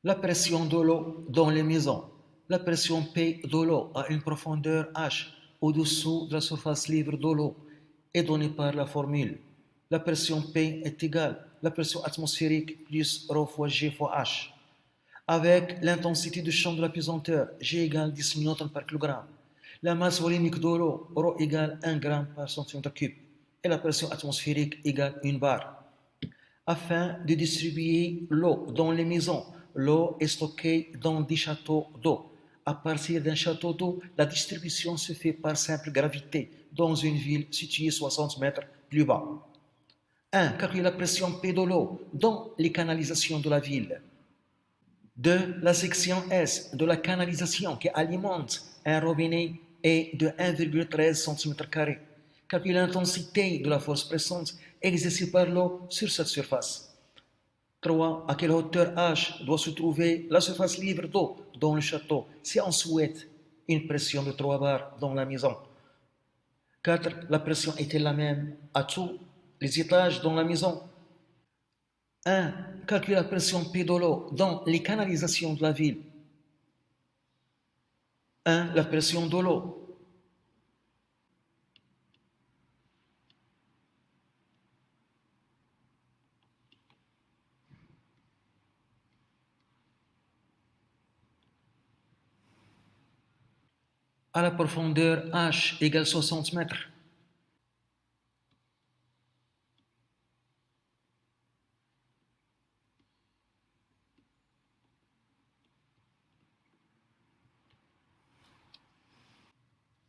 La pression de l'eau dans les maisons. La pression P de l'eau à une profondeur H au-dessous de la surface libre de l'eau est donnée par la formule. La pression P est égale à la pression atmosphérique plus ρ fois G fois H. Avec l'intensité du champ de la pesanteur, G égale 10 newtons par kilogramme. La masse volumique de l'eau, ρ égale 1 gramme par centimètre cube. Et la pression atmosphérique égale 1 bar. Afin de distribuer l'eau dans les maisons, l'eau est stockée dans des châteaux d'eau. À partir d'un château d'eau, la distribution se fait par simple gravité dans une ville située 60 mètres plus bas. 1. Calculer la pression P de l'eau dans les canalisations de la ville. 2. La section S de la canalisation qui alimente un robinet est de 1,13 cm². Calculer l'intensité de la force pressante exercée par l'eau sur cette surface. 3. À quelle hauteur H doit se trouver la surface libre d'eau dans le château si on souhaite une pression de 3 bars dans la maison. 4. La pression est-elle la même à tous les étages dans la maison? 1. Calculer la pression P de l'eau dans les canalisations de la ville. 1. La pression de l'eau. À la profondeur H égale 60 mètres.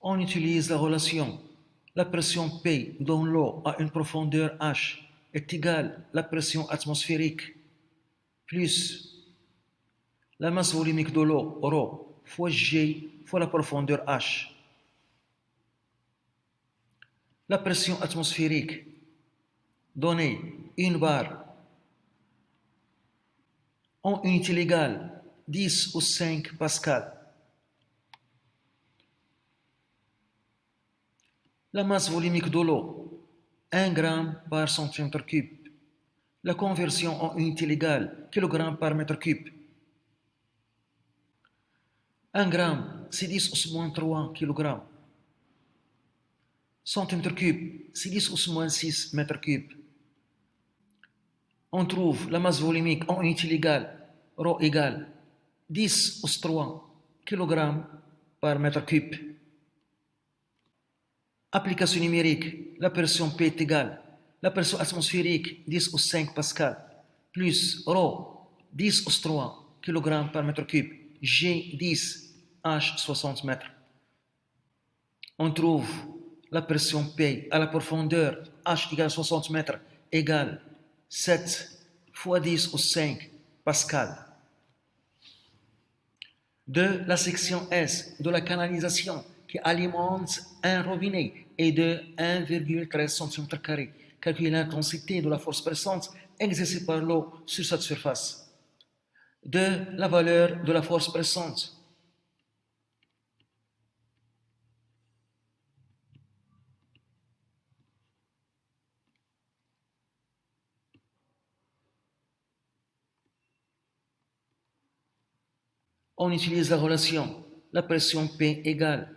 On utilise la relation. La pression P dans l'eau à une profondeur H est égale à la pression atmosphérique plus la masse volumique de l'eau, ρ, fois G fois la profondeur H. La pression atmosphérique donnée 1 bar en unité légale 10 ou 5 pascal. La masse volumique de l'eau 1 gramme par centimètre cube. La conversion en unité légale kg par mètre cube. 1 gramme, c'est 10 au moins 3 kg. Centimètre cube, c'est 10 au moins 6 mètres cubes. On trouve la masse volumique en unité légale, ρ égale 10 au 3 kg par mètre cube. Application numérique, la pression P est égale la pression atmosphérique 10 au 5 pascal plus ρ 10 au 3 kg par mètre cube, G 10, H 60 mètres. On trouve la pression P à la profondeur H égale 60 mètres égale 7 fois 10 au 5 pascal. 2. La section S de la canalisation qui alimente un robinet est de 1,13 cm². Calculer l'intensité de la force pressante exercée par l'eau sur cette surface. 2. La valeur de la force pressante. On utilise la relation. La pression P égale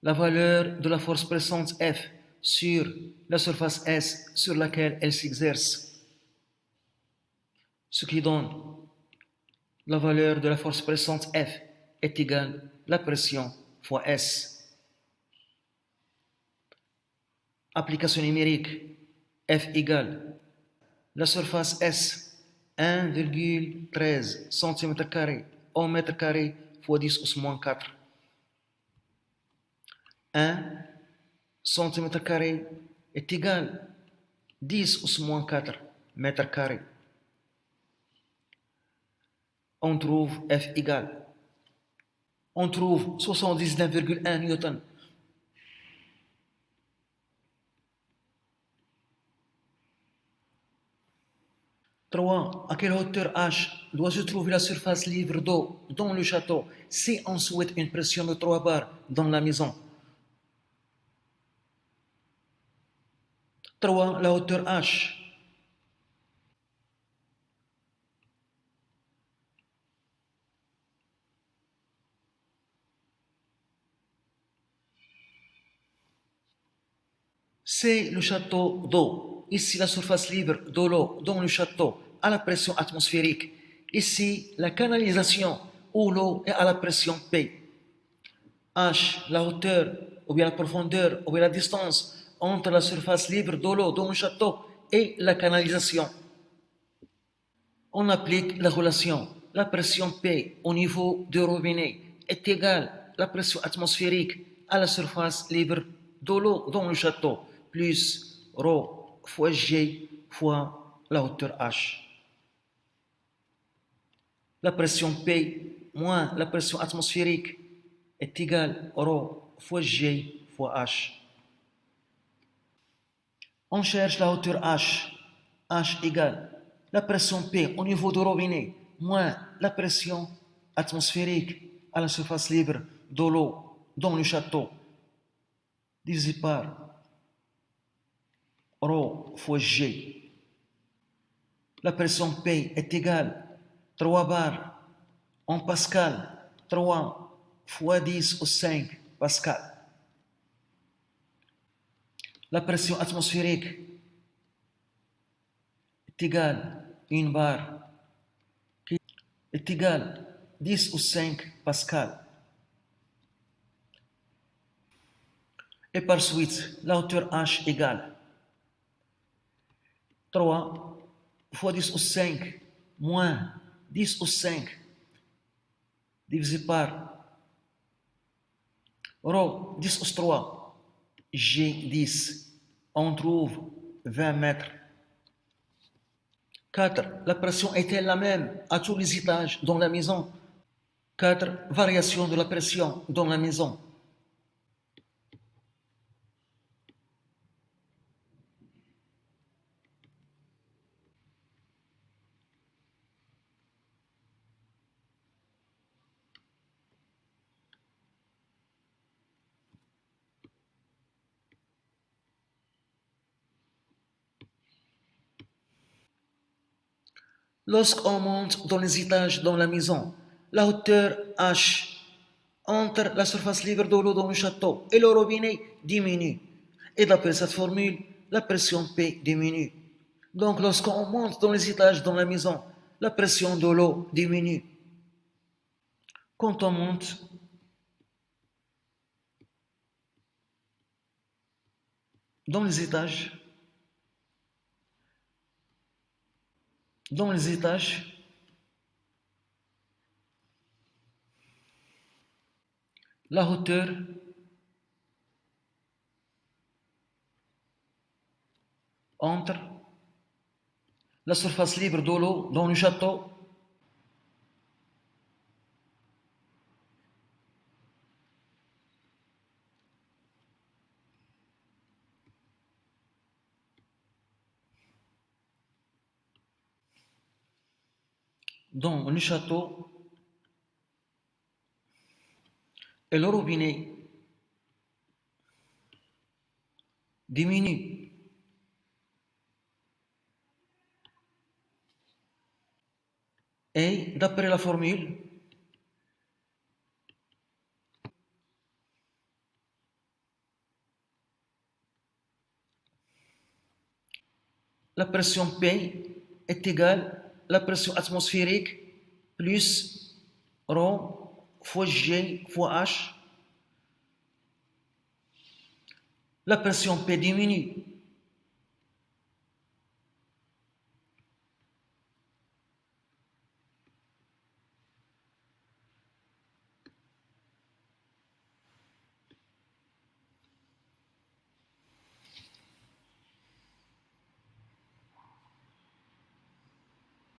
la valeur de la force pressante F sur la surface S sur laquelle elle s'exerce, ce qui donne la valeur de la force pressante F est égale à la pression fois S. Application numérique, F égale la surface S 1,13 cm² au mètre carré fois 10 au moins 4. 1 cm² est égal à 10 au moins 4 mètres carrés. On trouve F égale. On trouve 79,1 newton. Trois. À quelle hauteur H doit se trouver la surface libre d'eau dans le château si on souhaite une pression de 3 bars dans la maison? 3. La hauteur H. c'est le château d'eau. Ici, la surface libre de l'eau dans le château à la pression atmosphérique. Ici, la canalisation où l'eau est à la pression P. H, la hauteur, ou bien la profondeur, ou bien la distance entre la surface libre de l'eau dans le château et la canalisation. On applique la relation. La pression P au niveau du robinet est égale à la pression atmosphérique à la surface libre de l'eau dans le château, plus ρ fois G fois la hauteur H. La pression P moins la pression atmosphérique est égale à ρ fois G fois H. On cherche la hauteur H. H égale la pression P au niveau du robinet moins la pression atmosphérique à la surface libre de l'eau dans le château divisé par ρ fois G. La pression P est égale 3 bar en pascal, 3 fois 10 au 5 pascal. La pression atmosphérique est égale 1 bar qui est égale 10 au 5 pascal. Et par suite, la hauteur H égale 3 fois 10 au 5 moins 10 au 5 divisé par ρ 10 au 3 G10. On trouve 20 mètres. 4. La pression est-elle la même à tous les étages dans la maison? 4. Variation de la pression dans la maison. Lorsqu'on monte dans les étages dans la maison, la hauteur H entre la surface libre de l'eau dans le château et le robinet diminue. Et d'après cette formule, la pression P diminue. Donc lorsqu'on monte dans les étages dans la maison, la pression de l'eau diminue. Quand on monte dans les étages, la hauteur entre la surface libre de l'eau dans le château et le robinet diminue. Et d'après la formule, la pression P est égale à la pression atmosphérique plus ρ fois G fois H. La pression P diminue